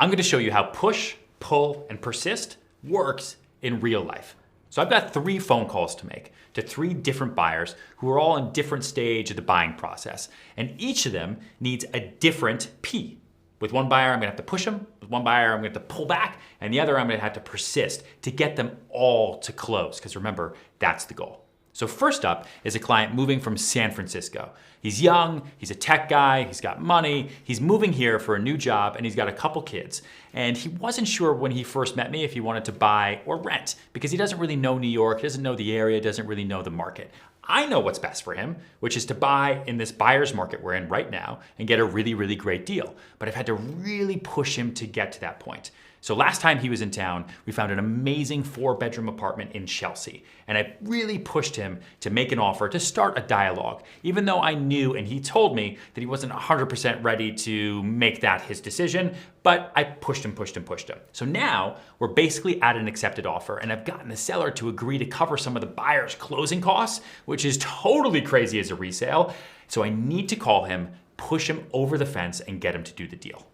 I'm going to show you how push, pull, and persist works in real life. So I've got 3 phone calls to make to 3 different buyers who are all in different stage of the buying process. And each of them needs a different P. With one buyer, I'm gonna have to push them. With one buyer, I'm gonna have to pull back. And the other, I'm gonna have to persist to get them all to close. Because remember, that's the goal. So first up is a client moving from San Francisco. He's young, he's a tech guy, he's got money, he's moving here for a new job, and he's got a couple kids. And he wasn't sure when he first met me if he wanted to buy or rent, because he doesn't really know New York, he doesn't know the area, doesn't really know the market. I know what's best for him, which is to buy in this buyer's market we're in right now and get a really, really great deal. But I've had to really push him to get to that point. So last time he was in town, we found an amazing 4-bedroom apartment in Chelsea. And I really pushed him to make an offer, to start a dialogue, even though I knew and he told me that he wasn't 100% ready to make that his decision, but I pushed him. So now we're basically at an accepted offer, and I've gotten the seller to agree to cover some of the buyer's closing costs, which is totally crazy as a resale. So I need to call him, push him over the fence, and get him to do the deal.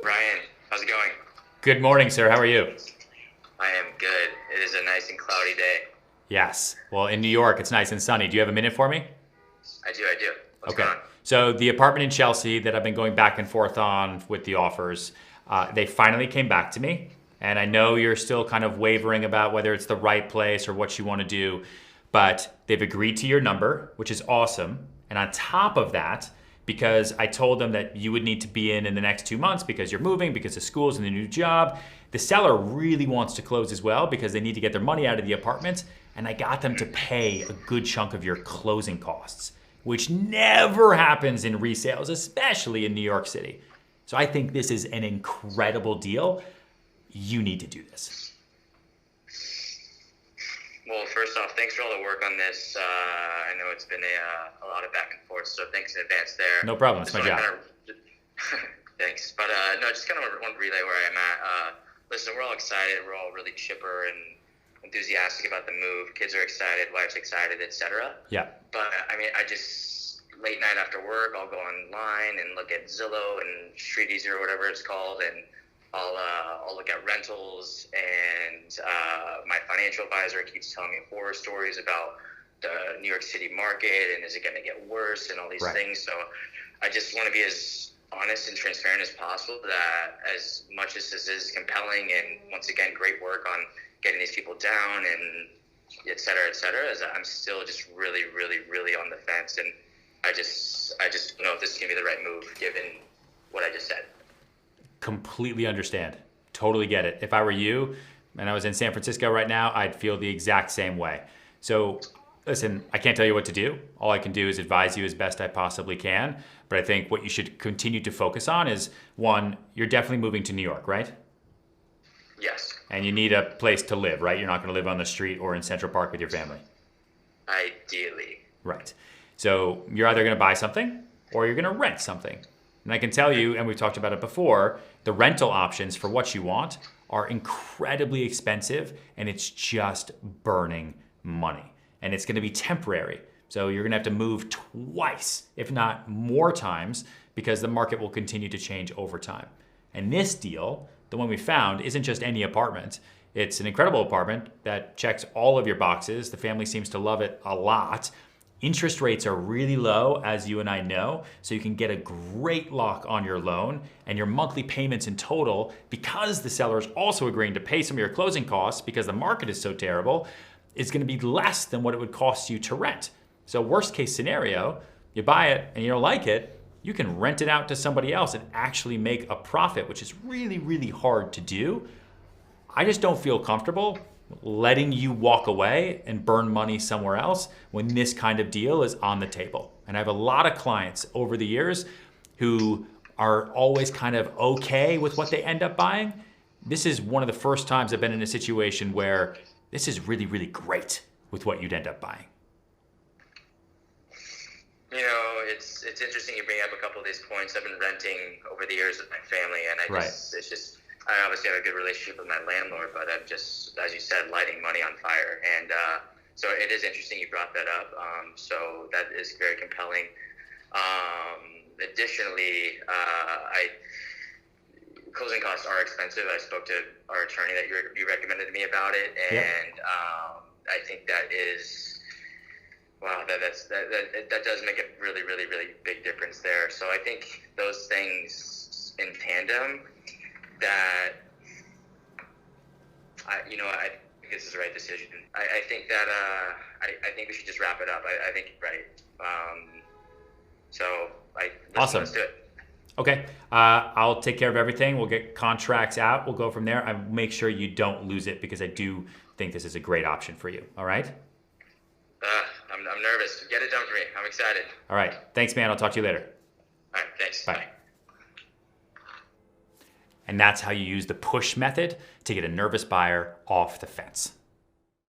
Ryan, how's it going? Good morning, sir. How are you? I am good. It is a nice and cloudy day. Yes. Well, in New York, it's nice and sunny. Do you have a minute for me? I do. What's Okay. going on? So the apartment in Chelsea that I've been going back and forth on with the offers, they finally came back to me. And I know you're still kind of wavering about whether it's the right place or what you want to do, but they've agreed to your number, which is awesome. And on top of that, because I told them that you would need to be in the next 2 months because you're moving, because of schools and the new job. The seller really wants to close as well because they need to get their money out of the apartment. And I got them to pay a good chunk of your closing costs, which never happens in resales, especially in New York City. So I think this is an incredible deal. You need to do this. Well, first off, thanks for all the work on this. I know it's been a lot of back and forth, so thanks in advance there. No problem. It's my job. Thanks. But no, just kind of want to relay where I'm at. Listen, we're all excited. We're all really chipper and enthusiastic about the move. Kids are excited, wife's excited, etc. Yeah. But I mean, I just late night after work, I'll go online and look at Zillow and StreetEasy or whatever it's called, and I'll look at rentals, and my financial advisor keeps telling me horror stories about the New York City market and is it going to get worse and all these things. So I just want to be as honest and transparent as possible that as much as this is compelling and once again great work on getting these people down and et cetera, as I'm still just really, really, really on the fence, and I just don't know if this is going to be the right move given what I just said. Completely understand. Totally get it. If I were you and I was in San Francisco right now, I'd feel the exact same way. So listen, I can't tell you what to do. All I can do is advise you as best I possibly can. But I think what you should continue to focus on is, one, you're definitely moving to New York, right? Yes. And you need a place to live, right? You're not going to live on the street or in Central Park with your family. Ideally. Right. So you're either going to buy something or you're going to rent something. And I can tell you, and we've talked about it before, the rental options for what you want are incredibly expensive, and it's just burning money. And it's going to be temporary. So you're going to have to move twice, if not more times, because the market will continue to change over time. And this deal, the one we found, isn't just any apartment. It's an incredible apartment that checks all of your boxes. The family seems to love it a lot. Interest rates are really low, as you and I know, so you can get a great lock on your loan, and your monthly payments in total, because the seller is also agreeing to pay some of your closing costs because the market is so terrible, is going to be less than what it would cost you to rent. So worst case scenario, you buy it and you don't like it, you can rent it out to somebody else and actually make a profit, which is really, really hard to do. I just don't feel comfortable letting you walk away and burn money somewhere else when this kind of deal is on the table. And I have a lot of clients over the years who are always kind of okay with what they end up buying. This is one of the first times I've been in a situation where this is really, really great with what you'd end up buying. You know, it's interesting you bring up a couple of these points. I've been renting over the years with my family, and I obviously have a good relationship with my landlord, but I'm just, as you said, lighting money on fire. And so it is interesting you brought that up. So that is very compelling. additionally, closing costs are expensive. I spoke to our attorney that you recommended to me about it, and I think that is, wow, that does make a really, really, really big difference there. So I think those things in tandem, that I think this is the right decision. I think that I think we should just wrap it up. I think you're right. Awesome. Let's do it. Okay, I'll take care of everything. We'll get contracts out. We'll go from there. I make sure you don't lose it because I do think this is a great option for you. All right? I'm nervous. Get it done for me. I'm excited. All right. Thanks, man. I'll talk to you later. All right. Thanks. Bye. And that's how you use the push method to get a nervous buyer off the fence.